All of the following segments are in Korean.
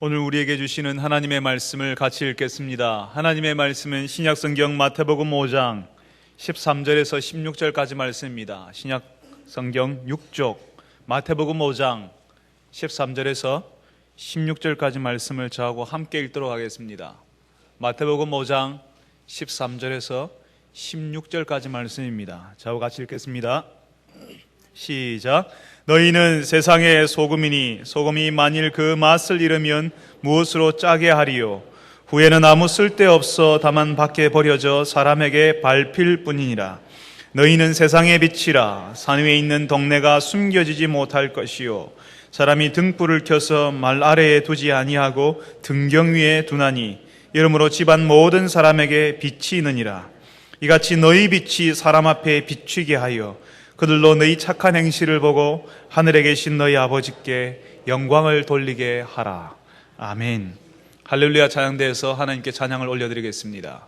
오늘 우리에게 주시는 하나님의 말씀을 같이 읽겠습니다. 하나님의 말씀은 신약성경 마태복음 5장 13절에서 16절까지 말씀입니다. 신약성경 6쪽 마태복음 5장 13절에서 16절까지 말씀을 저하고 함께 읽도록 하겠습니다. 마태복음 5장 13절에서 16절까지 말씀입니다. 저하고 같이 읽겠습니다. 시작. 너희는 세상의 소금이니 소금이 만일 그 맛을 잃으면 무엇으로 짜게 하리요? 후에는 아무 쓸데없어 다만 밖에 버려져 사람에게 밟힐 뿐이니라. 너희는 세상의 빛이라. 산 위에 있는 동네가 숨겨지지 못할 것이요, 사람이 등불을 켜서 말 아래에 두지 아니하고 등경 위에 두나니 이러므로 집안 모든 사람에게 빛이 있느니라. 이같이 너희 빛이 사람 앞에 비추게 하여 그들로 너희 착한 행실을 보고 하늘에 계신 너희 아버지께 영광을 돌리게 하라. 아멘. 할렐루야. 찬양대에서 하나님께 찬양을 올려드리겠습니다.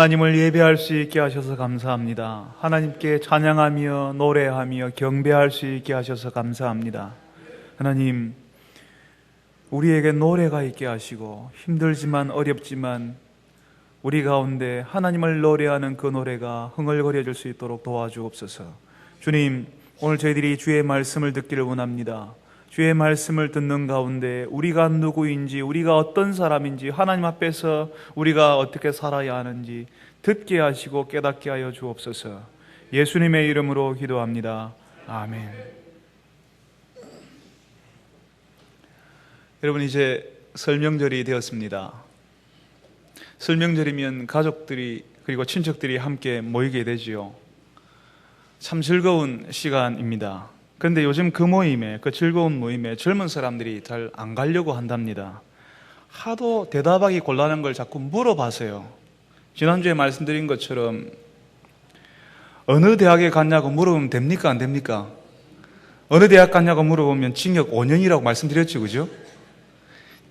하나님을 예배할 수 있게 하셔서 감사합니다. 하나님께 찬양하며 노래하며 경배할 수 있게 하셔서 감사합니다. 하나님, 우리에게 노래가 있게 하시고 힘들지만 어렵지만 우리 가운데 하나님을 노래하는 그 노래가 흥얼거려질 수 있도록 도와주옵소서. 주님, 오늘 저희들이 주의 말씀을 듣기를 원합니다. 주의 말씀을 듣는 가운데 우리가 누구인지, 우리가 어떤 사람인지, 하나님 앞에서 우리가 어떻게 살아야 하는지 듣게 하시고 깨닫게 하여 주옵소서. 예수님의 이름으로 기도합니다. 아멘. 여러분, 이제 설명절이 되었습니다. 설명절이면 가족들이 그리고 친척들이 함께 모이게 되지요. 참 즐거운 시간입니다. 그런데 요즘 그 모임에, 그 즐거운 모임에 젊은 사람들이 잘 안 가려고 한답니다. 하도 대답하기 곤란한 걸 자꾸 물어봐서요. 지난주에 말씀드린 것처럼 어느 대학에 갔냐고 물어보면 됩니까? 안 됩니까? 어느 대학 갔냐고 물어보면 징역 5년이라고 말씀드렸죠, 그죠?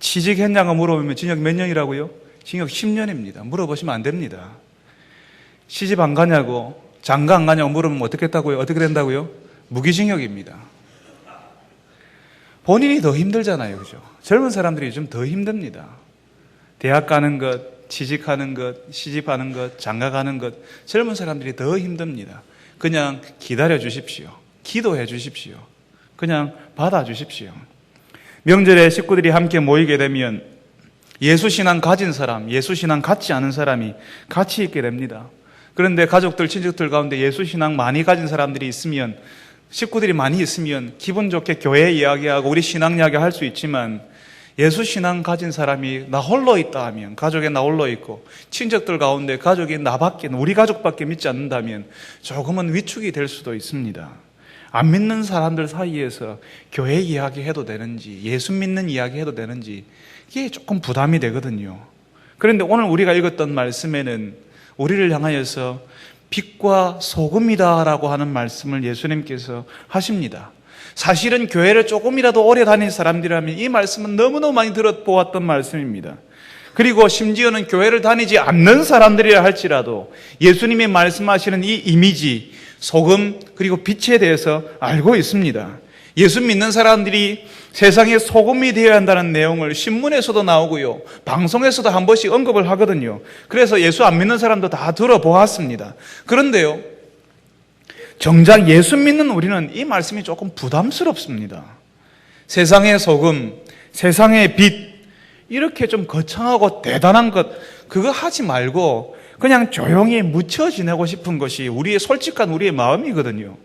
취직했냐고 물어보면 징역 몇 년이라고요? 징역 10년입니다. 물어보시면 안 됩니다. 시집 안 가냐고, 장가 안 가냐고 물으면 어떻게 했다고요? 어떻게 된다고요? 무기징역입니다. 본인이 더 힘들잖아요, 그죠? 젊은 사람들이 요즘 더 힘듭니다. 대학 가는 것, 취직하는 것, 시집하는 것, 장가 가는 것, 젊은 사람들이 더 힘듭니다. 그냥 기다려 주십시오. 기도해 주십시오. 그냥 받아 주십시오. 명절에 식구들이 함께 모이게 되면 예수신앙 가진 사람, 예수신앙 갖지 않은 사람이 같이 있게 됩니다. 그런데 가족들, 친척들 가운데 예수신앙 많이 가진 사람들이 있으면, 식구들이 많이 있으면 기분 좋게 교회 이야기하고 우리 신앙 이야기 할 수 있지만, 예수신앙 가진 사람이 나 홀로 있다 하면, 가족에 나 홀로 있고 친척들 가운데 가족이 나밖에, 우리 가족밖에 믿지 않는다면 조금은 위축이 될 수도 있습니다. 안 믿는 사람들 사이에서 교회 이야기 해도 되는지, 예수 믿는 이야기 해도 되는지 이게 조금 부담이 되거든요. 그런데 오늘 우리가 읽었던 말씀에는 우리를 향하여서 빛과 소금이다 라고 하는 말씀을 예수님께서 하십니다. 사실은 교회를 조금이라도 오래 다닌 사람들이라면 이 말씀은 너무너무 많이 들어보았던 말씀입니다. 그리고 심지어는 교회를 다니지 않는 사람들이라 할지라도 예수님이 말씀하시는 이 이미지, 소금 그리고 빛에 대해서 알고 있습니다. 예수 믿는 사람들이 세상에 소금이 되어야 한다는 내용을 신문에서도 나오고요, 방송에서도 한 번씩 언급을 하거든요. 그래서 예수 안 믿는 사람도 다 들어보았습니다. 그런데요, 정작 예수 믿는 우리는 이 말씀이 조금 부담스럽습니다. 세상의 소금, 세상의 빛, 이렇게 좀 거창하고 대단한 것, 그거 하지 말고 그냥 조용히 묻혀 지내고 싶은 것이 우리의 솔직한 우리의 마음이거든요.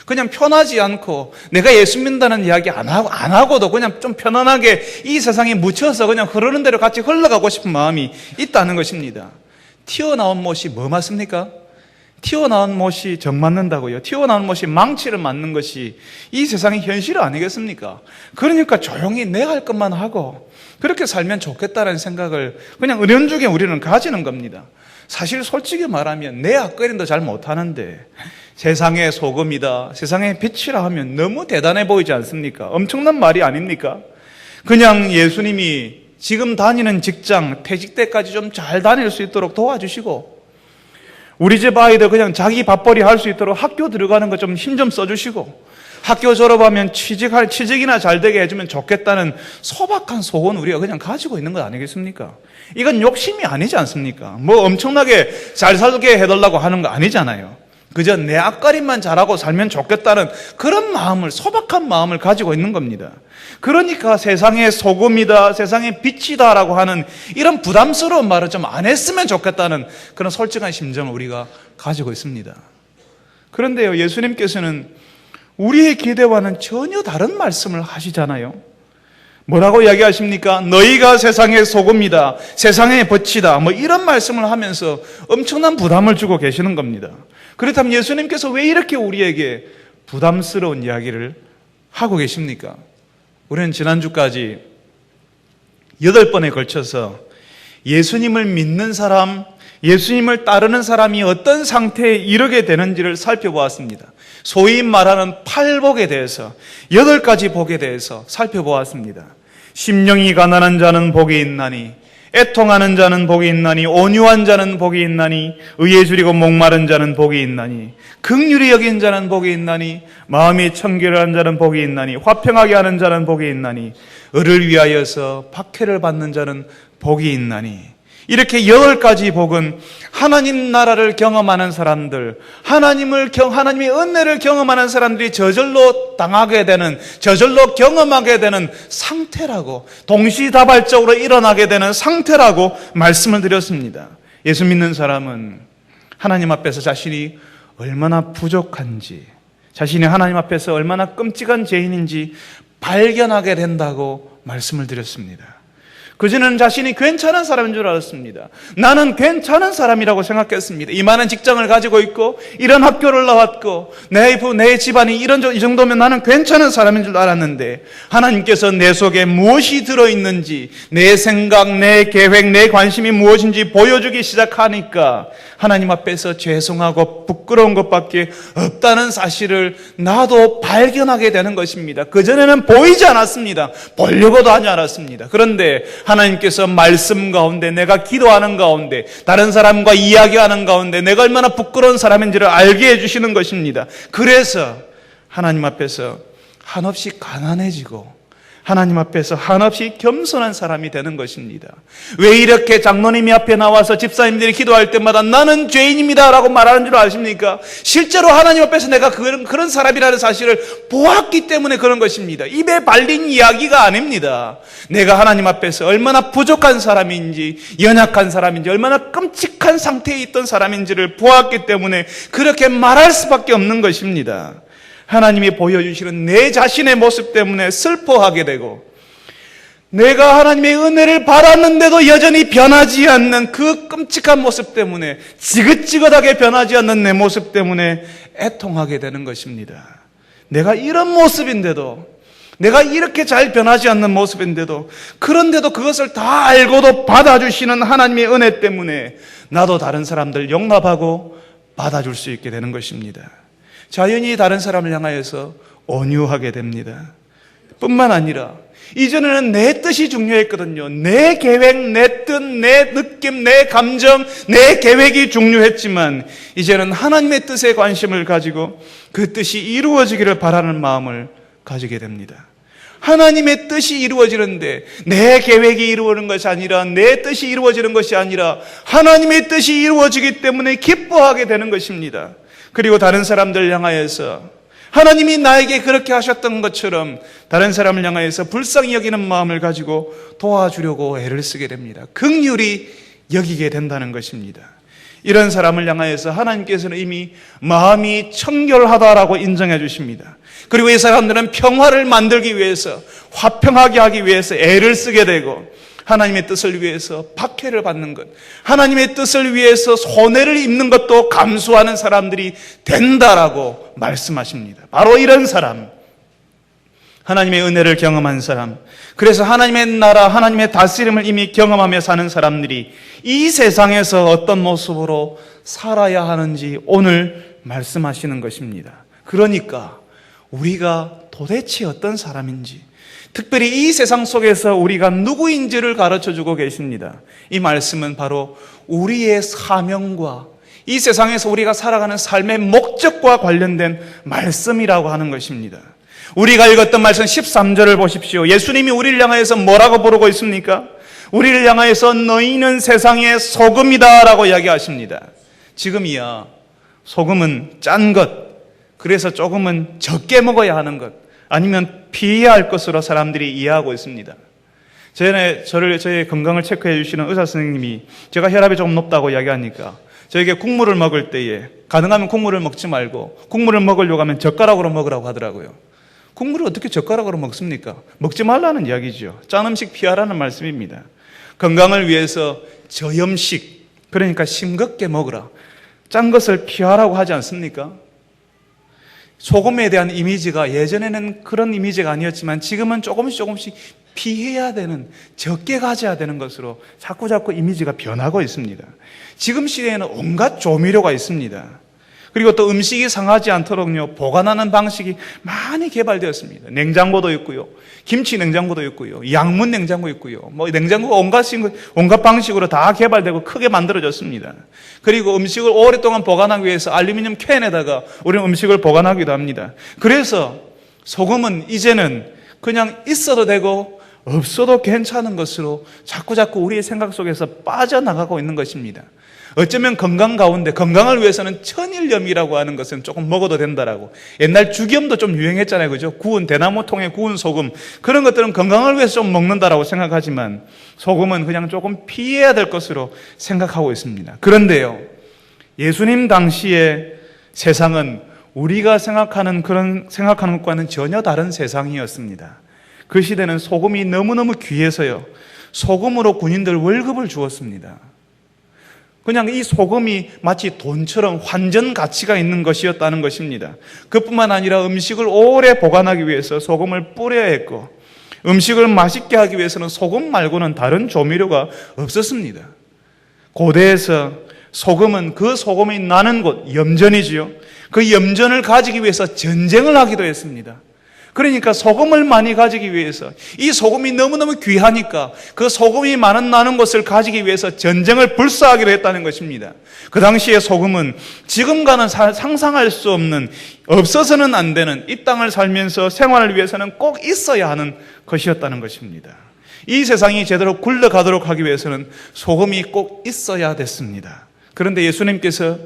그냥 편하지 않고 내가 예수 믿는다는 이야기 안 하고도 그냥 좀 편안하게 이 세상에 묻혀서 그냥 흐르는 대로 같이 흘러가고 싶은 마음이 있다는 것입니다. 튀어나온 못이 뭐 맞습니까? 튀어나온 못이 정 맞는다고요. 튀어나온 못이 망치를 맞는 것이 이 세상의 현실 아니겠습니까? 그러니까 조용히 내 할 것만 하고 그렇게 살면 좋겠다는 생각을 그냥 은연중에 우리는 가지는 겁니다. 사실 솔직히 말하면 내 앞거리도 잘 못하는데 세상의 소금이다, 세상의 빛이라 하면 너무 대단해 보이지 않습니까? 엄청난 말이 아닙니까? 그냥 예수님이 지금 다니는 직장, 퇴직 때까지 좀 잘 다닐 수 있도록 도와주시고, 우리 집 아이들 그냥 자기 밥벌이 할 수 있도록 학교 들어가는 거 좀 힘 좀 써주시고, 학교 졸업하면 취직이나 잘 되게 해주면 좋겠다는 소박한 소원 우리가 그냥 가지고 있는 것 아니겠습니까? 이건 욕심이 아니지 않습니까? 뭐 엄청나게 잘 살게 해달라고 하는 거 아니잖아요. 그저 내 앞가림만 잘하고 살면 좋겠다는 그런 마음을, 소박한 마음을 가지고 있는 겁니다. 그러니까 세상의 소금이다, 세상의 빛이다 라고 하는 이런 부담스러운 말을 좀 안 했으면 좋겠다는 그런 솔직한 심정을 우리가 가지고 있습니다. 그런데요, 예수님께서는 우리의 기대와는 전혀 다른 말씀을 하시잖아요. 뭐라고 이야기하십니까? 너희가 세상의 소금이다, 세상의 빛이다, 뭐 이런 말씀을 하면서 엄청난 부담을 주고 계시는 겁니다. 그렇다면 예수님께서 왜 이렇게 우리에게 부담스러운 이야기를 하고 계십니까? 우리는 지난주까지 8번에 걸쳐서 예수님을 믿는 사람, 예수님을 따르는 사람이 어떤 상태에 이르게 되는지를 살펴보았습니다. 소위 말하는 팔복에 대해서 8가지 복에 대해서 살펴보았습니다. 심령이 가난한 자는 복이 있나니 애통하는 자는 복이 있나니 온유한 자는 복이 있나니 의에 줄이고 목마른 자는 복이 있나니 긍휼히 여긴 자는 복이 있나니 마음이 청결한 자는 복이 있나니 화평하게 하는 자는 복이 있나니 을을 위하여서 박해를 받는 자는 복이 있나니. 이렇게 10가지 복은 하나님 나라를 경험하는 사람들, 하나님의 은혜를 경험하는 사람들이 저절로 당하게 되는, 저절로 경험하게 되는 상태라고, 동시다발적으로 일어나게 되는 상태라고 말씀을 드렸습니다. 예수 믿는 사람은 하나님 앞에서 자신이 얼마나 부족한지, 자신이 하나님 앞에서 얼마나 끔찍한 죄인인지 발견하게 된다고 말씀을 드렸습니다. 그전에는 자신이 괜찮은 사람인 줄 알았습니다. 나는 괜찮은 사람이라고 생각했습니다. 이만한 직장을 가지고 있고 이런 학교를 나왔고 내 집안이 이 정도면 나는 괜찮은 사람인 줄 알았는데 하나님께서 내 속에 무엇이 들어있는지, 내 생각, 내 계획, 내 관심이 무엇인지 보여주기 시작하니까 하나님 앞에서 죄송하고 부끄러운 것밖에 없다는 사실을 나도 발견하게 되는 것입니다. 그전에는 보이지 않았습니다. 보려고도 하지 않았습니다. 그런데 하나님께서 말씀 가운데, 내가 기도하는 가운데, 다른 사람과 이야기하는 가운데 내가 얼마나 부끄러운 사람인지를 알게 해주시는 것입니다. 그래서 하나님 앞에서 한없이 가난해지고 하나님 앞에서 한없이 겸손한 사람이 되는 것입니다. 왜 이렇게 장로님이 앞에 나와서 집사님들이 기도할 때마다 나는 죄인입니다 라고 말하는 줄 아십니까? 실제로 하나님 앞에서 내가 그런 사람이라는 사실을 보았기 때문에 그런 것입니다. 입에 발린 이야기가 아닙니다. 내가 하나님 앞에서 얼마나 부족한 사람인지, 연약한 사람인지, 얼마나 끔찍한 상태에 있던 사람인지를 보았기 때문에 그렇게 말할 수밖에 없는 것입니다. 하나님이 보여주시는 내 자신의 모습 때문에 슬퍼하게 되고, 내가 하나님의 은혜를 받았는데도 여전히 변하지 않는 그 끔찍한 모습 때문에, 지긋지긋하게 변하지 않는 내 모습 때문에 애통하게 되는 것입니다. 내가 이런 모습인데도, 내가 이렇게 잘 변하지 않는 모습인데도, 그런데도 그것을 다 알고도 받아주시는 하나님의 은혜 때문에 나도 다른 사람들 용납하고 받아줄 수 있게 되는 것입니다. 자연히 다른 사람을 향하여서 온유하게 됩니다. 뿐만 아니라 이전에는 내 뜻이 중요했거든요. 내 계획, 내 뜻, 내 느낌, 내 감정, 내 계획이 중요했지만 이제는 하나님의 뜻에 관심을 가지고 그 뜻이 이루어지기를 바라는 마음을 가지게 됩니다. 하나님의 뜻이 이루어지는데 내 계획이 이루어지는 것이 아니라, 내 뜻이 이루어지는 것이 아니라 하나님의 뜻이 이루어지기 때문에 기뻐하게 되는 것입니다. 그리고 다른 사람들 향하여서 하나님이 나에게 그렇게 하셨던 것처럼 다른 사람을 향하여서 불쌍히 여기는 마음을 가지고 도와주려고 애를 쓰게 됩니다. 긍휼히 여기게 된다는 것입니다. 이런 사람을 향하여서 하나님께서는 이미 마음이 청결하다라고 인정해 주십니다. 그리고 이 사람들은 평화를 만들기 위해서, 화평하게 하기 위해서 애를 쓰게 되고, 하나님의 뜻을 위해서 박해를 받는 것, 하나님의 뜻을 위해서 손해를 입는 것도 감수하는 사람들이 된다라고 말씀하십니다. 바로 이런 사람, 하나님의 은혜를 경험한 사람, 그래서 하나님의 나라, 하나님의 다스림을 이미 경험하며 사는 사람들이 이 세상에서 어떤 모습으로 살아야 하는지 오늘 말씀하시는 것입니다. 그러니까 우리가 도대체 어떤 사람인지, 특별히 이 세상 속에서 우리가 누구인지를 가르쳐주고 계십니다. 이 말씀은 바로 우리의 사명과 이 세상에서 우리가 살아가는 삶의 목적과 관련된 말씀이라고 하는 것입니다. 우리가 읽었던 말씀 13절을 보십시오. 예수님이 우리를 향하여서 뭐라고 부르고 있습니까? 우리를 향하여서 너희는 세상의 소금이다 라고 이야기하십니다. 지금이야 소금은 짠 것, 그래서 조금은 적게 먹어야 하는 것, 아니면 피해야 할 것으로 사람들이 이해하고 있습니다. 저의 건강을 체크해 주시는 의사 선생님이 제가 혈압이 조금 높다고 이야기하니까 저에게 국물을 먹을 때에 가능하면 국물을 먹지 말고 국물을 먹으려고 하면 젓가락으로 먹으라고 하더라고요. 국물을 어떻게 젓가락으로 먹습니까? 먹지 말라는 이야기죠. 짠 음식 피하라는 말씀입니다. 건강을 위해서 저염식, 그러니까 싱겁게 먹으라, 짠 것을 피하라고 하지 않습니까? 소금에 대한 이미지가 예전에는 그런 이미지가 아니었지만 지금은 조금씩 피해야 되는, 적게 가져야 되는 것으로 자꾸 이미지가 변하고 있습니다. 지금 시대에는 온갖 조미료가 있습니다. 그리고 또 음식이 상하지 않도록요, 보관하는 방식이 많이 개발되었습니다. 냉장고도 있고요, 김치 냉장고도 있고요, 양문 냉장고 있고요, 냉장고가 온갖 방식으로 다 개발되고 크게 만들어졌습니다. 그리고 음식을 오랫동안 보관하기 위해서 알루미늄 캔에다가 우리는 음식을 보관하기도 합니다. 그래서 소금은 이제는 그냥 있어도 되고 없어도 괜찮은 것으로 자꾸자꾸 우리의 생각 속에서 빠져나가고 있는 것입니다. 어쩌면 건강 가운데 건강을 위해서는 천일염이라고 하는 것은 조금 먹어도 된다라고. 옛날 죽염도 좀 유행했잖아요, 그죠? 구운 대나무 통에 구운 소금, 그런 것들은 건강을 위해서 좀 먹는다라고 생각하지만 소금은 그냥 조금 피해야 될 것으로 생각하고 있습니다. 그런데요, 예수님 당시에 세상은 우리가 생각하는 것과는 전혀 다른 세상이었습니다. 그 시대는 소금이 너무너무 귀해서요, 소금으로 군인들 월급을 주었습니다. 그냥 이 소금이 마치 돈처럼 환전 가치가 있는 것이었다는 것입니다. 그뿐만 아니라 음식을 오래 보관하기 위해서 소금을 뿌려야 했고, 음식을 맛있게 하기 위해서는 소금 말고는 다른 조미료가 없었습니다. 고대에서 소금은 그 소금이 나는 곳, 염전이지요. 그 염전을 가지기 위해서 전쟁을 하기도 했습니다. 그러니까 소금을 많이 가지기 위해서, 이 소금이 너무너무 귀하니까 그 소금이 나는 것을 가지기 위해서 전쟁을 불사하기로 했다는 것입니다. 그 당시에 소금은 지금과는 상상할 수 없는, 없어서는 안 되는, 이 땅을 살면서 생활을 위해서는 꼭 있어야 하는 것이었다는 것입니다. 이 세상이 제대로 굴러가도록 하기 위해서는 소금이 꼭 있어야 됐습니다. 그런데 예수님께서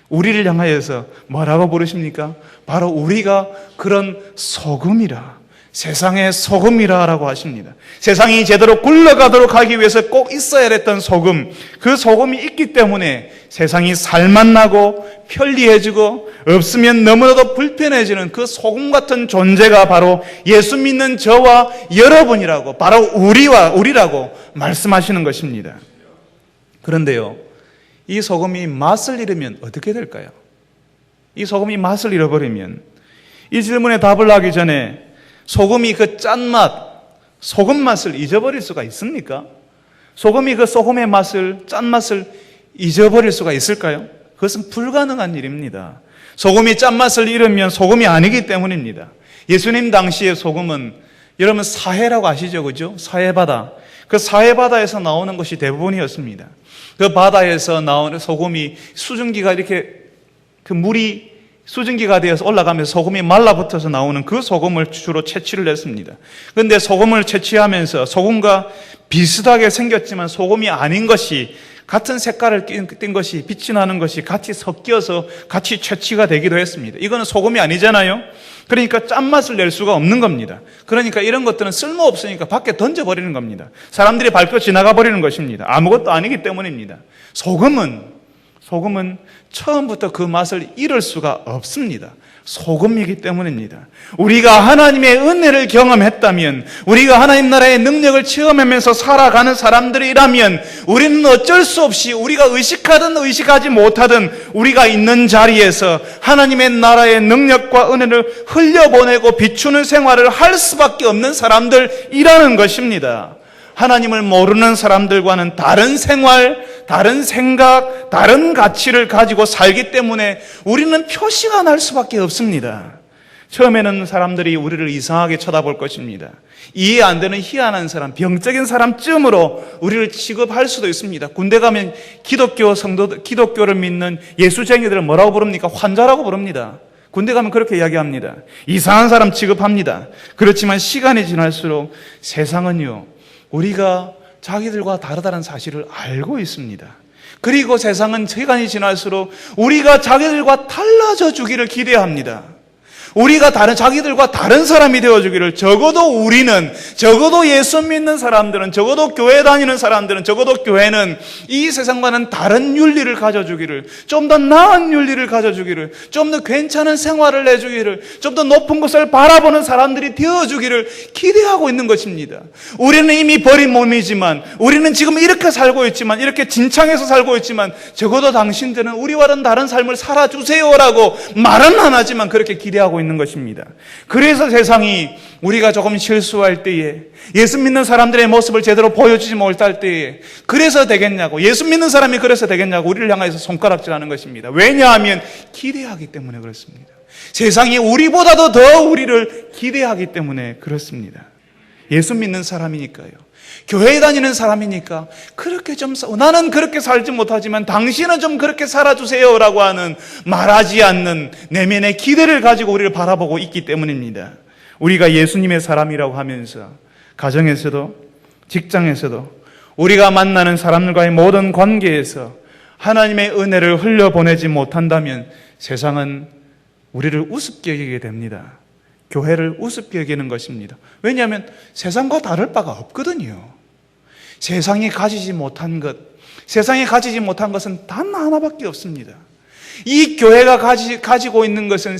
우리를 향하여서 뭐라고 부르십니까? 바로 우리가 그런 소금이라, 세상의 소금이라라고 하십니다. 세상이 제대로 굴러가도록 하기 위해서 꼭 있어야 했던 소금, 그 소금이 있기 때문에 세상이 살맛나고 편리해지고 없으면 너무나도 불편해지는 그 소금 같은 존재가 바로 예수 믿는 저와 여러분이라고, 바로 우리라고 말씀하시는 것입니다. 그런데요, 이 소금이 맛을 잃으면 어떻게 될까요? 이 소금이 맛을 잃어버리면, 이 질문에 답을 하기 전에 소금이 그 짠맛, 소금 맛을 잊어버릴 수가 있습니까? 소금이 그 소금의 맛을, 짠맛을 잊어버릴 수가 있을까요? 그것은 불가능한 일입니다. 소금이 짠맛을 잃으면 소금이 아니기 때문입니다. 예수님 당시의 소금은 여러분 사해라고 아시죠? 그죠? 사해바다. 그 사해바다에서 나오는 것이 대부분이었습니다. 그 바다에서 나오는 소금이 수증기가 이렇게 그 물이 수증기가 되어서 올라가면서 소금이 말라붙어서 나오는 그 소금을 주로 채취를 했습니다. 그런데 소금을 채취하면서 소금과 비슷하게 생겼지만 소금이 아닌 것이, 같은 색깔을 띈 것이, 빛이 나는 것이 같이 섞여서 같이 채취가 되기도 했습니다. 이거는 소금이 아니잖아요. 그러니까 짠맛을 낼 수가 없는 겁니다. 그러니까 이런 것들은 쓸모없으니까 밖에 던져버리는 겁니다. 사람들이 밟고 지나가 버리는 것입니다. 아무것도 아니기 때문입니다. 소금은 처음부터 그 맛을 잃을 수가 없습니다. 소금이기 때문입니다. 우리가 하나님의 은혜를 경험했다면, 우리가 하나님 나라의 능력을 체험하면서 살아가는 사람들이라면, 우리는 어쩔 수 없이 우리가 의식하든 의식하지 못하든 우리가 있는 자리에서 하나님의 나라의 능력과 은혜를 흘려보내고 비추는 생활을 할 수밖에 없는 사람들이라는 것입니다. 하나님을 모르는 사람들과는 다른 생활, 다른 생각, 다른 가치를 가지고 살기 때문에 우리는 표시가 날 수밖에 없습니다. 처음에는 사람들이 우리를 이상하게 쳐다볼 것입니다. 이해 안 되는 희한한 사람, 병적인 사람쯤으로 우리를 취급할 수도 있습니다. 군대 가면 기독교를 믿는 예수쟁이들을 뭐라고 부릅니까? 환자라고 부릅니다. 군대 가면 그렇게 이야기합니다. 이상한 사람 취급합니다. 그렇지만 시간이 지날수록 세상은요, 우리가 자기들과 다르다는 사실을 알고 있습니다. 그리고 세상은 시간이 지날수록 우리가 자기들과 달라져 주기를 기대합니다. 우리가 자기들과 다른 사람이 되어주기를, 적어도 우리는, 적어도 예수 믿는 사람들은, 적어도 교회 다니는 사람들은, 적어도 교회는 이 세상과는 다른 윤리를 가져주기를, 좀 더 나은 윤리를 가져주기를, 좀 더 괜찮은 생활을 내주기를, 좀 더 높은 것을 바라보는 사람들이 되어주기를 기대하고 있는 것입니다. 우리는 이미 버린 몸이지만, 우리는 지금 이렇게 살고 있지만, 이렇게 진창에서 살고 있지만, 적어도 당신들은 우리와는 다른 삶을 살아주세요라고 말은 안 하지만 그렇게 기대하고 있는 것입니다. 그래서 세상이 우리가 조금 실수할 때에, 예수 믿는 사람들의 모습을 제대로 보여주지 못할 때에, 그래서 되겠냐고, 예수 믿는 사람이 그래서 되겠냐고 우리를 향해서 손가락질하는 것입니다. 왜냐하면 기대하기 때문에 그렇습니다. 세상이 우리보다도 더 우리를 기대하기 때문에 그렇습니다. 예수 믿는 사람이니까요. 교회 다니는 사람이니까 그렇게 좀 나는 그렇게 살지 못하지만 당신은 좀 그렇게 살아주세요 라고 하는, 말하지 않는 내면의 기대를 가지고 우리를 바라보고 있기 때문입니다. 우리가 예수님의 사람이라고 하면서 가정에서도 직장에서도 우리가 만나는 사람들과의 모든 관계에서 하나님의 은혜를 흘려보내지 못한다면 세상은 우리를 우습게 여기게 됩니다. 교회를 우습게 여기는 것입니다. 왜냐하면 세상과 다를 바가 없거든요. 세상이 가지지 못한 것, 세상이 가지지 못한 것은 단 하나밖에 없습니다. 이 교회가 가지고 있는 것은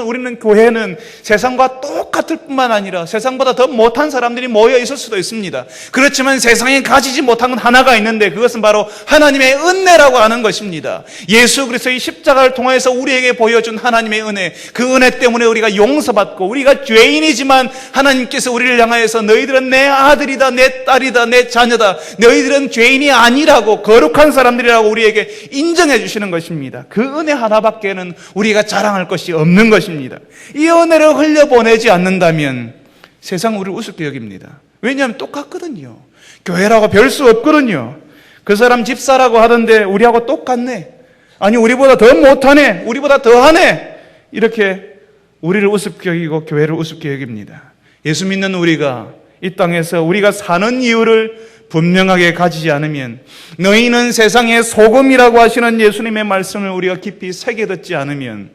우리는 교회는 세상과 똑같을 뿐만 아니라 세상보다 더 못한 사람들이 모여 있을 수도 있습니다. 그렇지만 세상에 가지지 못한 건 하나가 있는데 그것은 바로 하나님의 은혜라고 하는 것입니다. 예수 그리스도의 십자가를 통해서 우리에게 보여준 하나님의 은혜, 그 은혜 때문에 우리가 용서받고, 우리가 죄인이지만 하나님께서 우리를 향하여서 너희들은 내 아들이다, 내 딸이다, 내 자녀다, 너희들은 죄인이 아니라고, 거룩한 사람들이라고 우리에게 인정해 주시는 것입니다. 그 은혜 하나밖에는 우리가 자랑할 것이 없는 것입니다. 이 은혜를 흘려보내지 않는다면 세상은 우리를 우습게 여깁니다. 왜냐하면 똑같거든요. 교회라고 별 수 없거든요. 그 사람 집사라고 하던데 우리하고 똑같네, 아니 우리보다 더 못하네, 우리보다 더하네, 이렇게 우리를 우습게 여기고 교회를 우습게 여깁니다. 예수 믿는 우리가 이 땅에서 우리가 사는 이유를 분명하게 가지지 않으면, 너희는 세상의 소금이라고 하시는 예수님의 말씀을 우리가 깊이 새겨듣지 않으면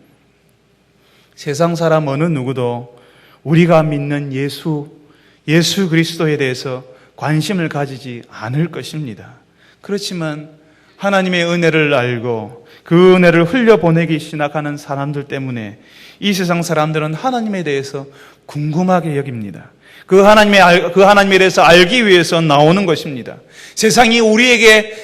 세상 사람 어느 누구도 우리가 믿는 예수 그리스도에 대해서 관심을 가지지 않을 것입니다. 그렇지만 하나님의 은혜를 알고 그 은혜를 흘려보내기 시작하는 사람들 때문에 이 세상 사람들은 하나님에 대해서 궁금하게 여깁니다. 그 하나님에 대해서 알기 위해서 나오는 것입니다. 세상이 우리에게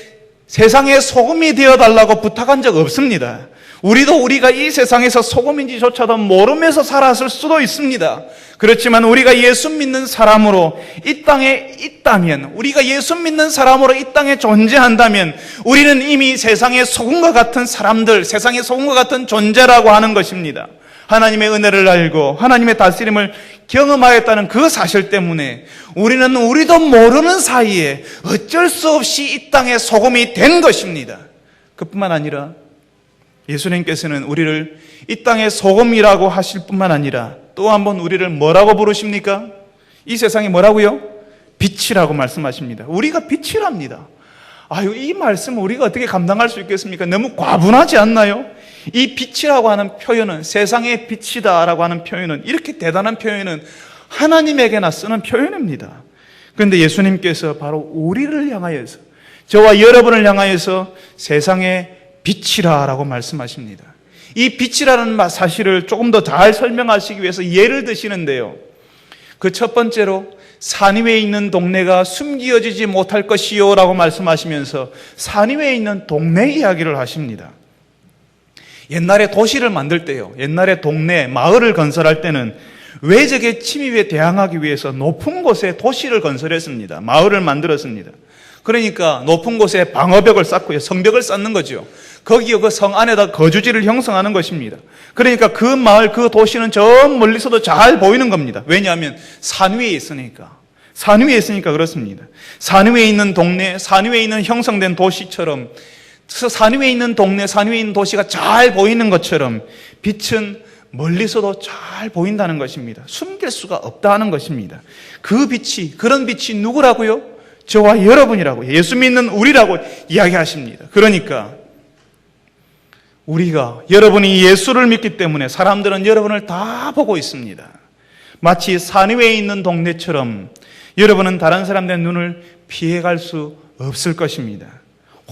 세상의 소금이 되어달라고 부탁한 적 없습니다. 우리가 이 세상에서 소금인지조차도 모르면서 살았을 수도 있습니다. 그렇지만 우리가 예수 믿는 사람으로 이 땅에 있다면, 우리가 예수 믿는 사람으로 이 땅에 존재한다면 우리는 이미 세상의 소금과 같은 사람들, 세상의 소금과 같은 존재라고 하는 것입니다. 하나님의 은혜를 알고 하나님의 다스림을 경험하였다는 그 사실 때문에 우리는 우리도 모르는 사이에 어쩔 수 없이 이 땅의 소금이 된 것입니다. 그뿐만 아니라 예수님께서는 우리를 이 땅의 소금이라고 하실 뿐만 아니라 또 한 번 우리를 뭐라고 부르십니까? 이 세상이 뭐라고요? 빛이라고 말씀하십니다. 우리가 빛이랍니다. 이 말씀을 우리가 어떻게 감당할 수 있겠습니까? 너무 과분하지 않나요? 이 빛이라고 하는 표현은, 세상의 빛이다라고 하는 표현은, 이렇게 대단한 표현은 하나님에게나 쓰는 표현입니다. 그런데 예수님께서 바로 우리를 향하여서, 저와 여러분을 향하여서 세상의 빛이라고 말씀하십니다. 이 빛이라는 사실을 조금 더 잘 설명하시기 위해서 예를 드시는데요. 그 첫 번째로 산 위에 있는 동네가 숨겨지지 못할 것이요 라고 말씀하시면서 산 위에 있는 동네 이야기를 하십니다. 옛날에 도시를 만들 때요, 옛날에 동네, 마을을 건설할 때는 외적의 침입에 대항하기 위해서 높은 곳에 도시를 건설했습니다. 마을을 만들었습니다. 그러니까 높은 곳에 방어벽을 쌓고요, 성벽을 쌓는 거죠. 거기에 그 성 안에다 거주지를 형성하는 것입니다. 그러니까 그 마을, 그 도시는 저 멀리서도 잘 보이는 겁니다. 왜냐하면 산 위에 있으니까. 산 위에 있으니까 그렇습니다. 산 위에 있는 동네, 산 위에 있는 형성된 도시처럼, 산 위에 있는 동네, 산 위에 있는 도시가 잘 보이는 것처럼 빛은 멀리서도 잘 보인다는 것입니다. 숨길 수가 없다는 것입니다. 그 빛이, 그런 빛이 누구라고요? 저와 여러분이라고, 예수 믿는 우리라고 이야기하십니다. 그러니까 여러분이 예수를 믿기 때문에 사람들은 여러분을 다 보고 있습니다. 마치 산 위에 있는 동네처럼 여러분은 다른 사람들의 눈을 피해갈 수 없을 것입니다.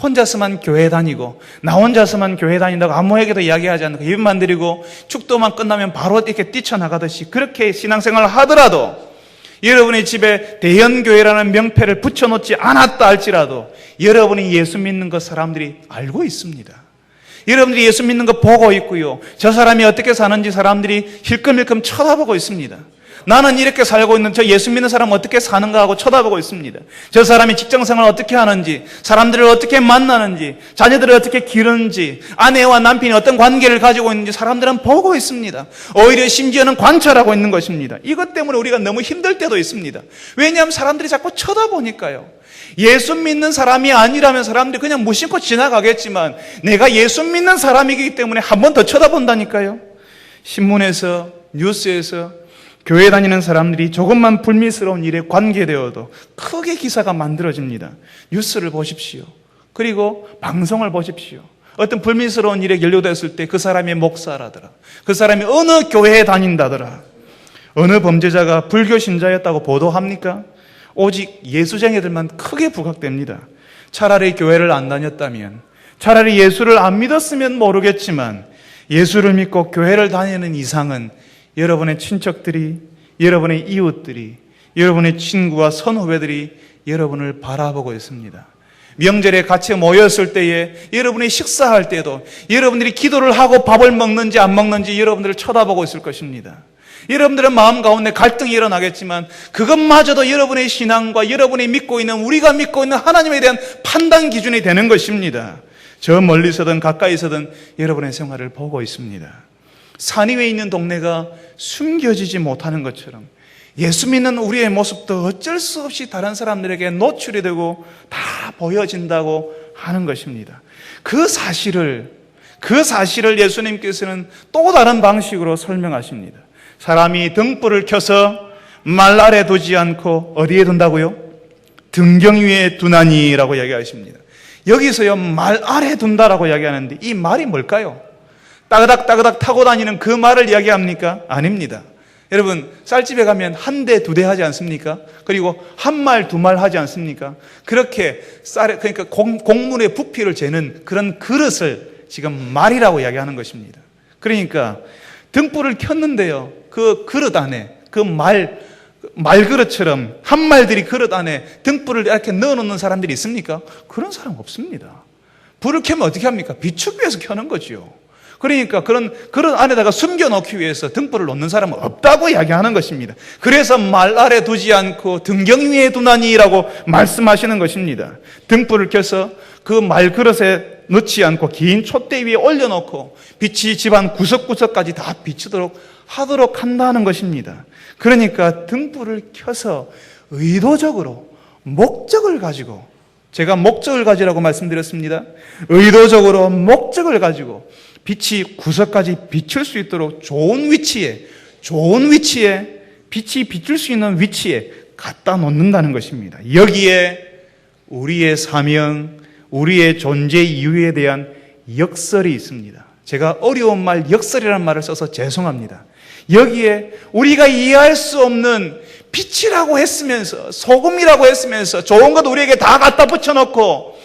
혼자서만 교회 다니고, 나 혼자서만 교회 다닌다고 아무에게도 이야기하지 않고 예배만 드리고 축도만 끝나면 바로 이렇게 뛰쳐나가듯이 그렇게 신앙생활을 하더라도, 여러분의 집에 대현교회라는 명패를 붙여놓지 않았다 할지라도 여러분이 예수 믿는 것 사람들이 알고 있습니다. 여러분들이 예수 믿는 거 보고 있고요. 저 사람이 어떻게 사는지 사람들이 힐끔힐끔 쳐다보고 있습니다. 나는 이렇게 살고 있는 저 예수 믿는 사람 어떻게 사는가 하고 쳐다보고 있습니다. 저 사람이 직장생활 어떻게 하는지, 사람들을 어떻게 만나는지, 자녀들을 어떻게 기르는지, 아내와 남편이 어떤 관계를 가지고 있는지 사람들은 보고 있습니다. 오히려 심지어는 관찰하고 있는 것입니다. 이것 때문에 우리가 너무 힘들 때도 있습니다. 왜냐하면 사람들이 자꾸 쳐다보니까요. 예수 믿는 사람이 아니라면 사람들이 그냥 무심코 지나가겠지만 내가 예수 믿는 사람이기 때문에 한 번 더 쳐다본다니까요. 신문에서, 뉴스에서 교회 다니는 사람들이 조금만 불미스러운 일에 관계되어도 크게 기사가 만들어집니다. 뉴스를 보십시오. 그리고 방송을 보십시오. 어떤 불미스러운 일에 연루됐을 때 그 사람이 목사라더라. 그 사람이 어느 교회에 다닌다더라. 어느 범죄자가 불교 신자였다고 보도합니까? 오직 예수쟁이들만 크게 부각됩니다. 차라리 교회를 안 다녔다면, 차라리 예수를 안 믿었으면 모르겠지만 예수를 믿고 교회를 다니는 이상은 여러분의 친척들이, 여러분의 이웃들이, 여러분의 친구와 선후배들이 여러분을 바라보고 있습니다. 명절에 같이 모였을 때에, 여러분이 식사할 때도 여러분들이 기도를 하고 밥을 먹는지 안 먹는지 여러분들을 쳐다보고 있을 것입니다. 여러분들의 마음 가운데 갈등이 일어나겠지만 그것마저도 여러분의 신앙과 여러분이 믿고 있는, 우리가 믿고 있는 하나님에 대한 판단 기준이 되는 것입니다. 저 멀리서든 가까이서든 여러분의 생활을 보고 있습니다. 산 위에 있는 동네가 숨겨지지 못하는 것처럼 예수 믿는 우리의 모습도 어쩔 수 없이 다른 사람들에게 노출이 되고 다 보여진다고 하는 것입니다. 그 사실을 예수님께서는 또 다른 방식으로 설명하십니다. 사람이 등불을 켜서 말 아래 두지 않고 어디에 둔다고요? 등경 위에 두나니라고 이야기하십니다. 여기서요, 말 아래 둔다라고 이야기하는데 이 말이 뭘까요? 따그닥따그닥 타고 다니는 그 말을 이야기합니까? 아닙니다. 여러분, 쌀집에 가면 한 대, 두 대 하지 않습니까? 그리고 한 말, 두 말 하지 않습니까? 그렇게 그러니까 곡물의 부피를 재는 그런 그릇을 지금 말이라고 이야기하는 것입니다. 그러니까 등불을 켰는데요, 그 그릇 안에, 그 말그릇처럼 한 말들이 그릇 안에 등불을 이렇게 넣어놓는 사람들이 있습니까? 그런 사람 없습니다. 불을 켜면 어떻게 합니까? 비추기 위해서 켜는 거지요. 그러니까 그런 안에다가 숨겨놓기 위해서 등불을 놓는 사람은 없다고 이야기하는 것입니다. 그래서 말 아래 두지 않고 등경 위에 두나니라고 말씀하시는 것입니다. 등불을 켜서 그 말그릇에 넣지 않고 긴 촛대 위에 올려놓고 빛이 집안 구석구석까지 다 비추도록 하도록 한다는 것입니다. 그러니까 등불을 켜서 의도적으로 목적을 가지고, 제가 목적을 가지라고 말씀드렸습니다. 의도적으로 목적을 가지고 빛이 구석까지 비출 수 있도록 좋은 위치에 빛이 비출 수 있는 위치에 갖다 놓는다는 것입니다. 여기에 우리의 사명, 우리의 존재 이유에 대한 역설이 있습니다. 제가 어려운 말, 역설이라는 말을 써서 죄송합니다. 여기에 우리가 이해할 수 없는 빛이라고 했으면서, 소금이라고 했으면서, 좋은 것 우리에게 다 갖다 붙여놓고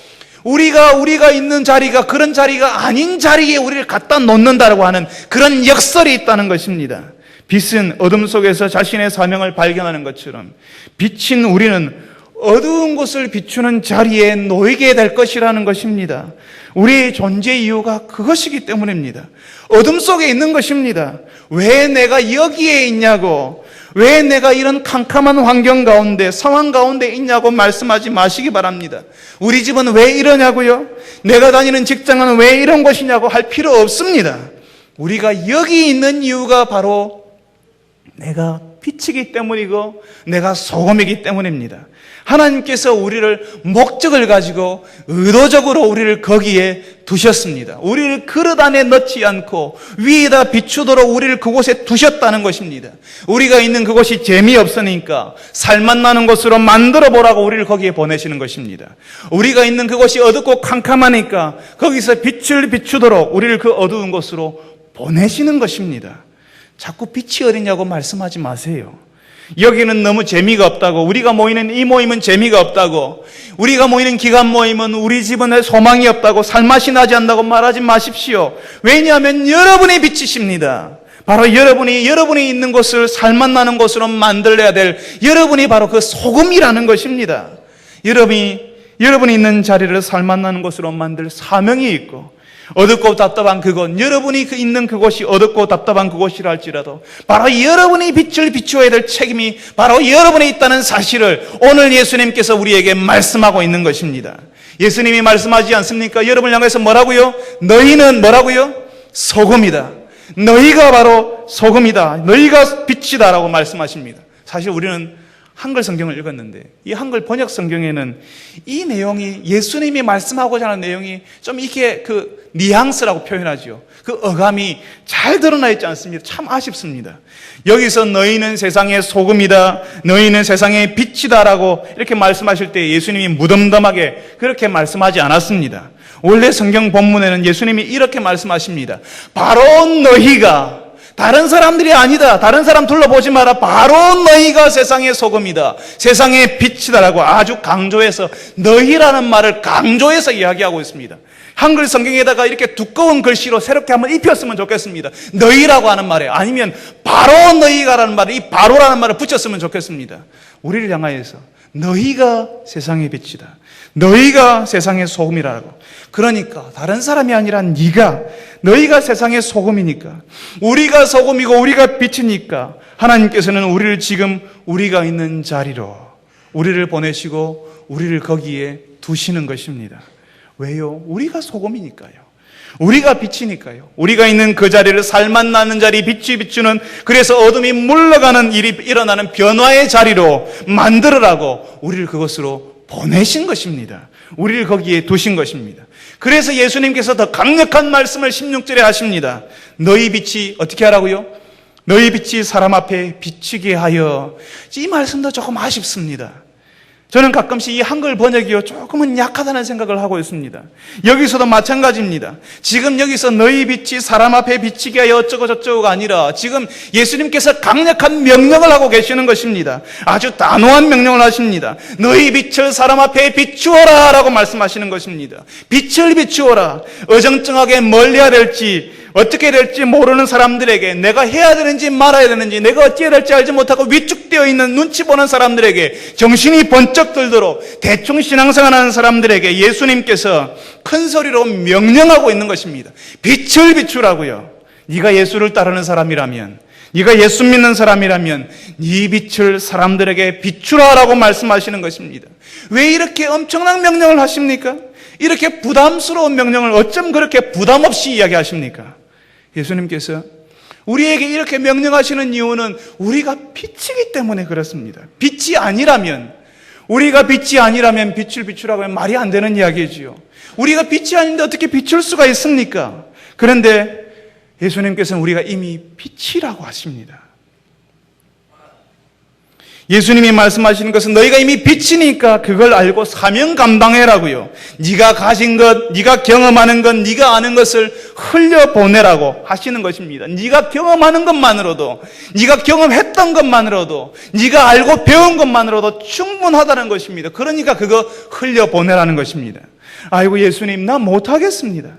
우리가 있는 자리가 그런 자리가 아닌 자리에 우리를 갖다 놓는다라고 하는 그런 역설이 있다는 것입니다. 빛은 어둠 속에서 자신의 사명을 발견하는 것처럼 빛인 우리는 어두운 곳을 비추는 자리에 놓이게 될 것이라는 것입니다. 우리의 존재 이유가 그것이기 때문입니다. 어둠 속에 있는 것입니다. 왜 내가 여기에 있냐고, 왜 내가 이런 캄캄한 환경 가운데, 상황 가운데 있냐고 말씀하지 마시기 바랍니다. 우리 집은 왜 이러냐고요? 내가 다니는 직장은 왜 이런 것이냐고 할 필요 없습니다. 우리가 여기 있는 이유가 바로 내가 빛이기 때문이고 내가 소금이기 때문입니다. 하나님께서 우리를 목적을 가지고 의도적으로 우리를 거기에 두셨습니다. 우리를 그릇 안에 넣지 않고 위에다 비추도록 우리를 그곳에 두셨다는 것입니다. 우리가 있는 그곳이 재미없으니까 살맛 나는 곳으로 만들어 보라고 우리를 거기에 보내시는 것입니다. 우리가 있는 그곳이 어둡고 캄캄하니까 거기서 빛을 비추도록 우리를 그 어두운 곳으로 보내시는 것입니다. 자꾸 빛이 어디냐고 말씀하지 마세요. 여기는 너무 재미가 없다고, 우리가 모이는 이 모임은 재미가 없다고, 우리가 모이는 기간 모임은 우리 집은 소망이 없다고, 살맛이 나지 않는다고 말하지 마십시오. 왜냐하면 여러분이 빛이십니다. 바로 여러분이 있는 곳을 살맛 나는 곳으로 만들어야 될 여러분이 바로 그 소금이라는 것입니다. 여러분이 있는 자리를 살맛 나는 곳으로 만들 사명이 있고, 어둡고 답답한 그곳, 여러분이 있는 그곳이 어둡고 답답한 그곳이라 할지라도 바로 여러분이 빛을 비추어야 될 책임이 바로 여러분에 있다는 사실을 오늘 예수님께서 우리에게 말씀하고 있는 것입니다. 예수님이 말씀하지 않습니까? 여러분을 향해서 뭐라고요? 너희는 뭐라고요? 소금이다. 너희가 바로 소금이다. 너희가 빛이다라고 말씀하십니다. 사실 우리는 한글 성경을 읽었는데 이 한글 번역 성경에는 이 내용이 예수님이 말씀하고자 하는 내용이 좀 이렇게 그 뉘앙스라고 표현하죠. 그 어감이 잘 드러나 있지 않습니다. 참 아쉽습니다. 여기서 너희는 세상의 소금이다, 너희는 세상의 빛이다라고 이렇게 말씀하실 때 예수님이 무덤덤하게 그렇게 말씀하지 않았습니다. 원래 성경 본문에는 예수님이 이렇게 말씀하십니다. 바로 너희가, 다른 사람들이 아니다, 다른 사람 둘러보지 마라, 바로 너희가 세상의 소금이다, 세상의 빛이다라고 아주 강조해서 너희라는 말을 강조해서 이야기하고 있습니다. 한글 성경에다가 이렇게 두꺼운 글씨로 새롭게 한번 입혔으면 좋겠습니다. 너희라고 하는 말에, 아니면 바로 너희가라는 말에 이 바로라는 말을 붙였으면 좋겠습니다. 우리를 향하여서 너희가 세상의 빛이다, 너희가 세상의 소금이라고. 그러니까 다른 사람이 아니라 너희가 세상의 소금이니까, 우리가 소금이고 우리가 빛이니까 하나님께서는 우리를 지금 우리가 있는 자리로 우리를 보내시고 우리를 거기에 두시는 것입니다. 왜요? 우리가 소금이니까요. 우리가 빛이니까요. 우리가 있는 그 자리를 살맛 나는 자리, 빛이 비추는, 그래서 어둠이 물러가는 일이 일어나는 변화의 자리로 만들으라고 우리를 그것으로 보내신 것입니다. 우리를 거기에 두신 것입니다. 그래서 예수님께서 더 강력한 말씀을 16절에 하십니다. 너희 빛이 어떻게 하라고요? 너희 빛이 사람 앞에 비치게 하여. 이 말씀도 조금 아쉽습니다. 저는 가끔씩 이 한글 번역이요 조금은 약하다는 생각을 하고 있습니다. 여기서도 마찬가지입니다. 지금 여기서 너희 빛이 사람 앞에 비치게 하여 어쩌고 저쩌고가 아니라 지금 예수님께서 강력한 명령을 하고 계시는 것입니다. 아주 단호한 명령을 하십니다. 너희 빛을 사람 앞에 비추어라 라고 말씀하시는 것입니다. 빛을 비추어라. 어정쩡하게 뭘 해야 될지, 어떻게 될지 모르는 사람들에게, 내가 해야 되는지 말아야 되는지, 내가 어찌해야 될지 알지 못하고 위축되어 있는 눈치 보는 사람들에게, 정신이 번쩍 들도록 대충 신앙생활하는 사람들에게 예수님께서 큰 소리로 명령하고 있는 것입니다. 빛을 비추라고요. 네가 예수를 따르는 사람이라면, 네가 예수 믿는 사람이라면 네 빛을 사람들에게 비추라라고 말씀하시는 것입니다. 왜 이렇게 엄청난 명령을 하십니까? 이렇게 부담스러운 명령을 어쩜 그렇게 부담 없이 이야기하십니까? 예수님께서 우리에게 이렇게 명령하시는 이유는 우리가 빛이기 때문에 그렇습니다. 빛이 아니라면, 우리가 빛이 아니라면 빛을 비추라고 하면 말이 안 되는 이야기지요. 우리가 빛이 아닌데 어떻게 비출 수가 있습니까? 그런데 예수님께서는 우리가 이미 빛이라고 하십니다. 예수님이 말씀하시는 것은 너희가 이미 빛이니까 그걸 알고 사명 감당해라고요. 네가 가진 것, 네가 경험하는 것, 네가 아는 것을 흘려보내라고 하시는 것입니다. 네가 경험하는 것만으로도, 네가 경험했던 것만으로도, 네가 알고 배운 것만으로도 충분하다는 것입니다. 그러니까 그거 흘려보내라는 것입니다. 아이고 예수님, 나 못하겠습니다.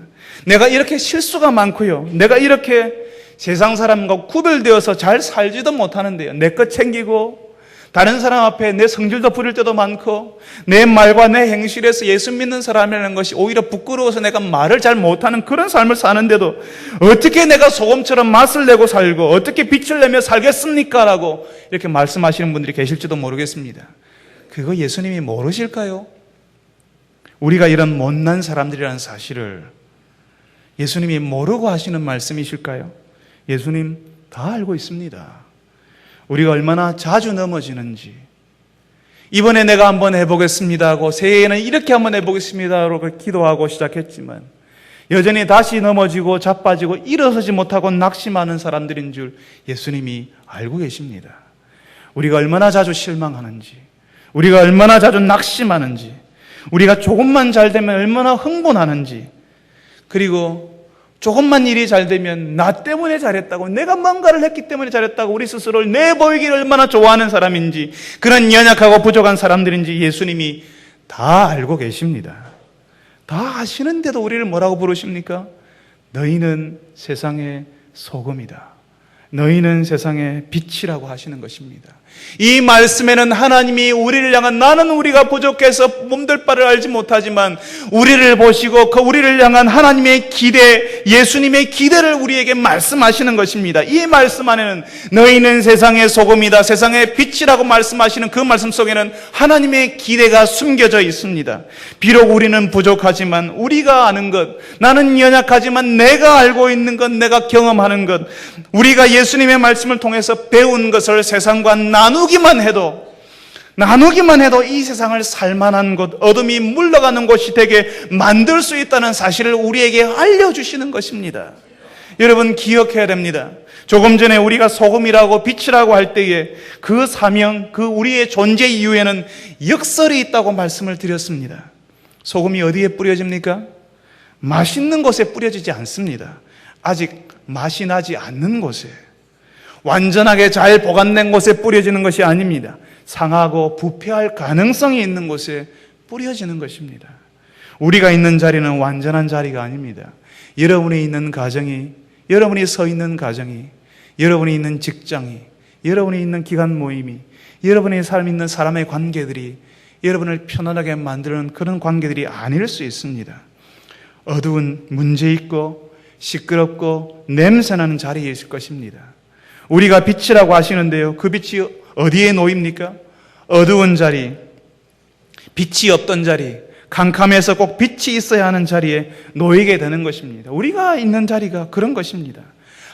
내가 이렇게 실수가 많고요, 내가 이렇게 세상 사람과 구별되어서 잘 살지도 못하는데요, 내 것 챙기고 다른 사람 앞에 내 성질도 부릴 때도 많고 내 말과 내 행실에서 예수 믿는 사람이라는 것이 오히려 부끄러워서 내가 말을 잘 못하는 그런 삶을 사는데도 어떻게 내가 소금처럼 맛을 내고 살고 어떻게 빛을 내며 살겠습니까? 라고 이렇게 말씀하시는 분들이 계실지도 모르겠습니다. 그거 예수님이 모르실까요? 우리가 이런 못난 사람들이라는 사실을 예수님이 모르고 하시는 말씀이실까요? 예수님 다 알고 있습니다. 우리가 얼마나 자주 넘어지는지, 이번에 내가 한번 해보겠습니다 하고 새해에는 이렇게 한번 해보겠습니다 라고 기도하고 시작했지만 여전히 다시 넘어지고 자빠지고 일어서지 못하고 낙심하는 사람들인 줄 예수님이 알고 계십니다. 우리가 얼마나 자주 실망하는지, 우리가 얼마나 자주 낙심하는지, 우리가 조금만 잘 되면 얼마나 흥분하는지, 그리고 조금만 일이 잘 되면 나 때문에 잘했다고, 내가 뭔가를 했기 때문에 잘했다고 우리 스스로를 내보이기를 얼마나 좋아하는 사람인지, 그런 연약하고 부족한 사람들인지 예수님이 다 알고 계십니다. 다 아시는데도 우리를 뭐라고 부르십니까? 너희는 세상의 소금이다. 너희는 세상의 빛이라고 하시는 것입니다. 이 말씀에는 하나님이 우리를 향한, 나는 우리가 부족해서 몸둘 바를 알지 못하지만 우리를 보시고 그 우리를 향한 하나님의 기대, 예수님의 기대를 우리에게 말씀하시는 것입니다. 이 말씀 안에는 너희는 세상의 소금이다, 세상의 빛이라고 말씀하시는 그 말씀 속에는 하나님의 기대가 숨겨져 있습니다. 비록 우리는 부족하지만 우리가 아는 것, 나는 연약하지만 내가 알고 있는 것, 내가 경험하는 것, 우리가 예수님의 말씀을 통해서 배운 것을 세상과 나누기만 해도 이 세상을 살만한 곳, 어둠이 물러가는 곳이 되게 만들 수 있다는 사실을 우리에게 알려주시는 것입니다. 여러분 기억해야 됩니다. 조금 전에 우리가 소금이라고 빛이라고 할 때에 그 사명, 그 우리의 존재 이유에는 역설이 있다고 말씀을 드렸습니다. 소금이 어디에 뿌려집니까? 맛있는 곳에 뿌려지지 않습니다. 아직 맛이 나지 않는 곳에, 완전하게 잘 보관된 곳에 뿌려지는 것이 아닙니다. 상하고 부패할 가능성이 있는 곳에 뿌려지는 것입니다. 우리가 있는 자리는 완전한 자리가 아닙니다. 여러분이 있는 가정이, 여러분이 서 있는 가정이, 여러분이 있는 직장이, 여러분이 있는 기관 모임이, 여러분의 삶 있는 사람의 관계들이 여러분을 편안하게 만드는 그런 관계들이 아닐 수 있습니다. 어두운, 문제 있고 시끄럽고 냄새나는 자리에 있을 것입니다. 우리가 빛이라고 하시는데요, 그 빛이 어디에 놓입니까? 어두운 자리, 빛이 없던 자리, 캄캄해서 꼭 빛이 있어야 하는 자리에 놓이게 되는 것입니다. 우리가 있는 자리가 그런 것입니다.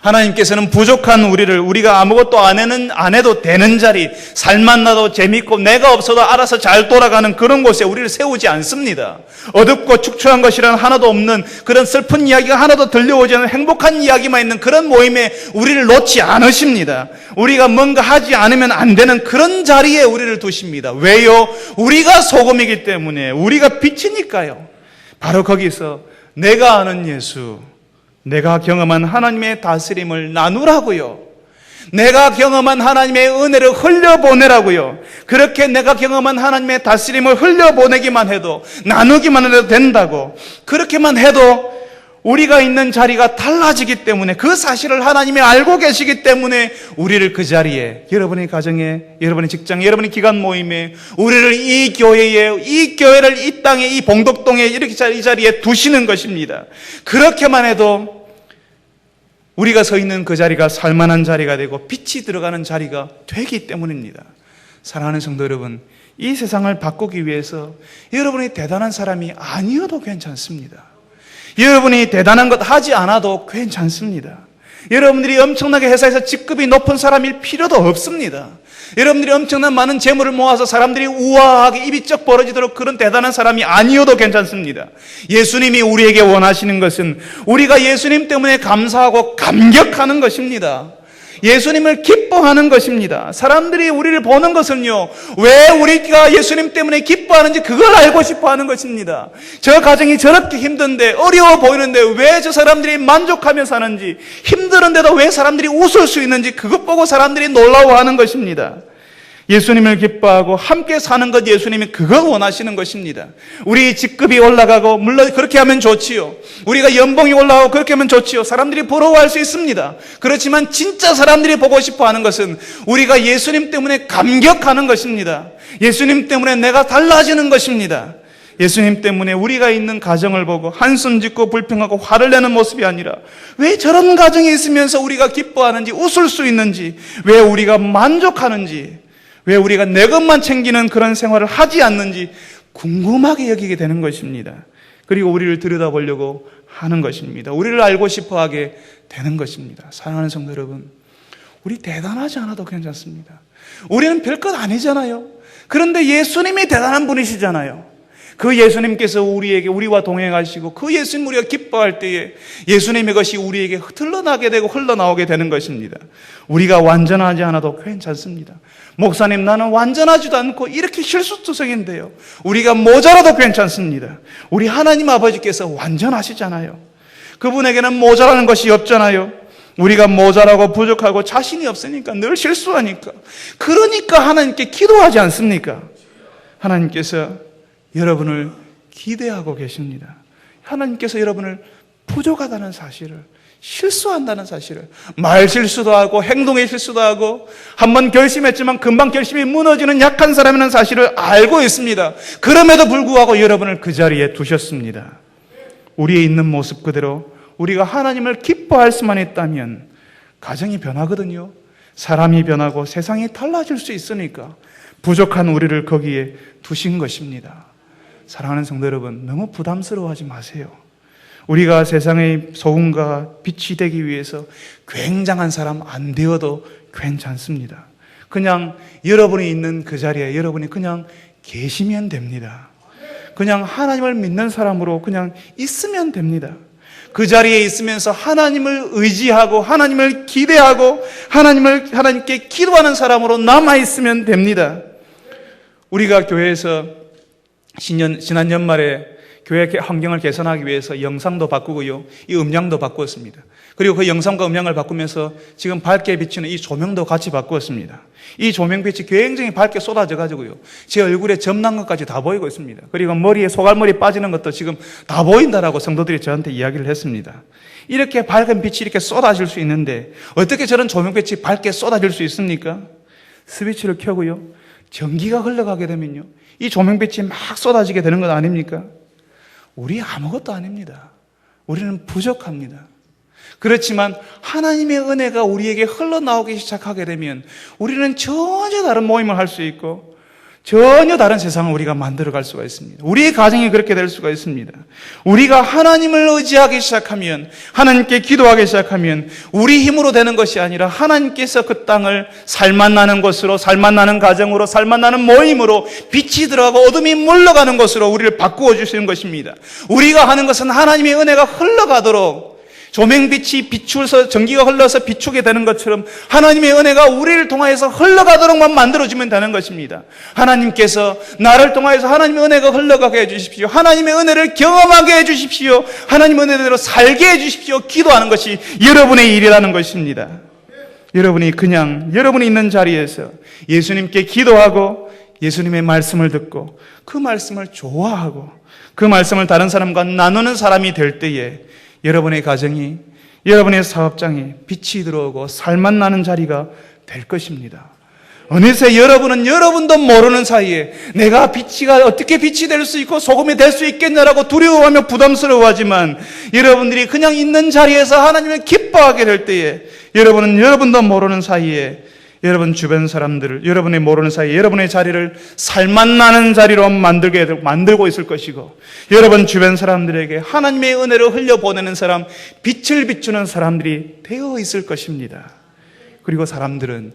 하나님께서는 부족한 우리가 아무것도 안 해도 되는 자리, 살만 나도 재밌고 내가 없어도 알아서 잘 돌아가는 그런 곳에 우리를 세우지 않습니다. 어둡고 축축한 것이란 하나도 없는, 그런 슬픈 이야기가 하나도 들려오지 않는 행복한 이야기만 있는 그런 모임에 우리를 놓지 않으십니다. 우리가 뭔가 하지 않으면 안 되는 그런 자리에 우리를 두십니다. 왜요? 우리가 소금이기 때문에, 우리가 빛이니까요. 바로 거기서 내가 아는 예수, 내가 경험한 하나님의 다스림을 나누라고요. 내가 경험한 하나님의 은혜를 흘려보내라고요. 그렇게 내가 경험한 하나님의 다스림을 흘려보내기만 해도, 나누기만 해도 된다고. 그렇게만 해도 우리가 있는 자리가 달라지기 때문에, 그 사실을 하나님이 알고 계시기 때문에 우리를 그 자리에, 여러분의 가정에, 여러분의 직장에, 여러분의 기관 모임에, 우리를 이 교회에, 이 교회를 이 땅에, 이 봉독동에 이렇게 이 자리에 두시는 것입니다. 그렇게만 해도 우리가 서 있는 그 자리가 살만한 자리가 되고 빛이 들어가는 자리가 되기 때문입니다. 사랑하는 성도 여러분, 이 세상을 바꾸기 위해서 여러분이 대단한 사람이 아니어도 괜찮습니다. 여러분이 대단한 것 하지 않아도 괜찮습니다. 여러분들이 엄청나게 회사에서 직급이 높은 사람일 필요도 없습니다. 여러분들이 엄청난 많은 재물을 모아서 사람들이 우아하게 입이 쩍 벌어지도록 그런 대단한 사람이 아니어도 괜찮습니다. 예수님이 우리에게 원하시는 것은 우리가 예수님 때문에 감사하고 감격하는 것입니다. 예수님을 기뻐하는 것입니다. 사람들이 우리를 보는 것은요, 왜 우리가 예수님 때문에 기뻐하는지 그걸 알고 싶어 하는 것입니다. 저 가정이 저렇게 힘든데, 어려워 보이는데 왜 저 사람들이 만족하며 사는지, 힘드는데도 왜 사람들이 웃을 수 있는지 그것 보고 사람들이 놀라워하는 것입니다. 예수님을 기뻐하고 함께 사는 것, 예수님이 그걸 원하시는 것입니다. 우리 직급이 올라가고, 물론 그렇게 하면 좋지요. 우리가 연봉이 올라가고 그렇게 하면 좋지요. 사람들이 부러워할 수 있습니다. 그렇지만 진짜 사람들이 보고 싶어 하는 것은 우리가 예수님 때문에 감격하는 것입니다. 예수님 때문에 내가 달라지는 것입니다. 예수님 때문에 우리가 있는 가정을 보고 한숨 짓고 불평하고 화를 내는 모습이 아니라, 왜 저런 가정에 있으면서 우리가 기뻐하는지, 웃을 수 있는지, 왜 우리가 만족하는지, 왜 우리가 내 것만 챙기는 그런 생활을 하지 않는지 궁금하게 여기게 되는 것입니다. 그리고 우리를 들여다보려고 하는 것입니다. 우리를 알고 싶어하게 되는 것입니다. 사랑하는 성도 여러분, 우리 대단하지 않아도 괜찮습니다. 우리는 별것 아니잖아요. 그런데 예수님이 대단한 분이시잖아요. 그 예수님께서 우리와 동행하시고 그 예수님 우리가 기뻐할 때에 예수님의 것이 우리에게 흘러나게 되고 흘러나오게 되는 것입니다. 우리가 완전하지 않아도 괜찮습니다. 목사님, 나는 완전하지도 않고 이렇게 실수투성인데요. 우리가 모자라도 괜찮습니다. 우리 하나님 아버지께서 완전하시잖아요. 그분에게는 모자라는 것이 없잖아요. 우리가 모자라고 부족하고 자신이 없으니까, 늘 실수하니까, 그러니까 하나님께 기도하지 않습니까? 하나님께서 여러분을 기대하고 계십니다. 하나님께서 여러분을 부족하다는 사실을 실수한다는 사실을, 말 실수도 하고 행동의 실수도 하고 한번 결심했지만 금방 결심이 무너지는 약한 사람이라는 사실을 알고 있습니다. 그럼에도 불구하고 여러분을 그 자리에 두셨습니다. 우리의 있는 모습 그대로 우리가 하나님을 기뻐할 수만 있다면 가정이 변하거든요. 사람이 변하고 세상이 달라질 수 있으니까 부족한 우리를 거기에 두신 것입니다. 사랑하는 성도 여러분, 너무 부담스러워하지 마세요. 우리가 세상의 소금과 빛이 되기 위해서 굉장한 사람 안 되어도 괜찮습니다. 그냥 여러분이 있는 그 자리에 여러분이 그냥 계시면 됩니다. 그냥 하나님을 믿는 사람으로 그냥 있으면 됩니다. 그 자리에 있으면서 하나님을 의지하고 하나님을 기대하고 하나님께 기도하는 사람으로 남아있으면 됩니다. 우리가 교회에서 지난 연말에 교회 환경을 개선하기 위해서 영상도 바꾸고요, 이 음량도 바꾸었습니다. 그리고 그 영상과 음량을 바꾸면서 지금 밝게 비치는 이 조명도 같이 바꾸었습니다. 이 조명빛이 굉장히 밝게 쏟아져 가지고요, 제 얼굴에 점난 것까지 다 보이고 있습니다. 그리고 머리에 소갈머리 빠지는 것도 지금 다 보인다라고 성도들이 저한테 이야기를 했습니다. 이렇게 밝은 빛이 이렇게 쏟아질 수 있는데 어떻게 저런 조명빛이 밝게 쏟아질 수 있습니까? 스위치를 켜고요, 전기가 흘러가게 되면요, 이 조명빛이 막 쏟아지게 되는 것 아닙니까? 우리 아무것도 아닙니다. 우리는 부족합니다. 그렇지만 하나님의 은혜가 우리에게 흘러나오기 시작하게 되면 우리는 전혀 다른 모임을 할 수 있고 전혀 다른 세상을 우리가 만들어갈 수가 있습니다. 우리의 가정이 그렇게 될 수가 있습니다. 우리가 하나님을 의지하기 시작하면, 하나님께 기도하기 시작하면 우리 힘으로 되는 것이 아니라 하나님께서 그 땅을 살맛나는 곳으로, 살맛나는 가정으로, 살맛나는 모임으로, 빛이 들어가고 어둠이 물러가는 곳으로 우리를 바꾸어 주시는 것입니다. 우리가 하는 것은 하나님의 은혜가 흘러가도록, 조명빛이 비추어서 전기가 흘러서 비추게 되는 것처럼 하나님의 은혜가 우리를 통하여서 흘러가도록만 만들어주면 되는 것입니다. 하나님께서 나를 통하여서 하나님의 은혜가 흘러가게 해주십시오. 하나님의 은혜를 경험하게 해주십시오. 하나님의 은혜대로 살게 해주십시오. 기도하는 것이 여러분의 일이라는 것입니다. 여러분이 그냥 여러분이 있는 자리에서 예수님께 기도하고 예수님의 말씀을 듣고 그 말씀을 좋아하고 그 말씀을 다른 사람과 나누는 사람이 될 때에 여러분의 가정이, 여러분의 사업장에 빛이 들어오고 살맛 나는 자리가 될 것입니다. 어느새 여러분은 여러분도 모르는 사이에 내가 어떻게 빛이 될 수 있고 소금이 될 수 있겠냐라고 두려워하며 부담스러워하지만 여러분들이 그냥 있는 자리에서 하나님을 기뻐하게 될 때에 여러분은 여러분도 모르는 사이에 여러분 주변 사람들을, 여러분의 모르는 사이에 여러분의 자리를 살맛나는 자리로 만들고 있을 것이고, 여러분 주변 사람들에게 하나님의 은혜를 흘려보내는 사람, 빛을 비추는 사람들이 되어 있을 것입니다. 그리고 사람들은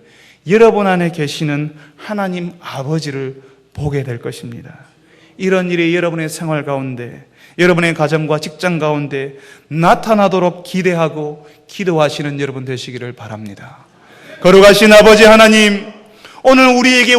여러분 안에 계시는 하나님 아버지를 보게 될 것입니다. 이런 일이 여러분의 생활 가운데, 여러분의 가정과 직장 가운데 나타나도록 기대하고 기도하시는 여러분 되시기를 바랍니다. 거룩하신 아버지 하나님, 오늘 우리에게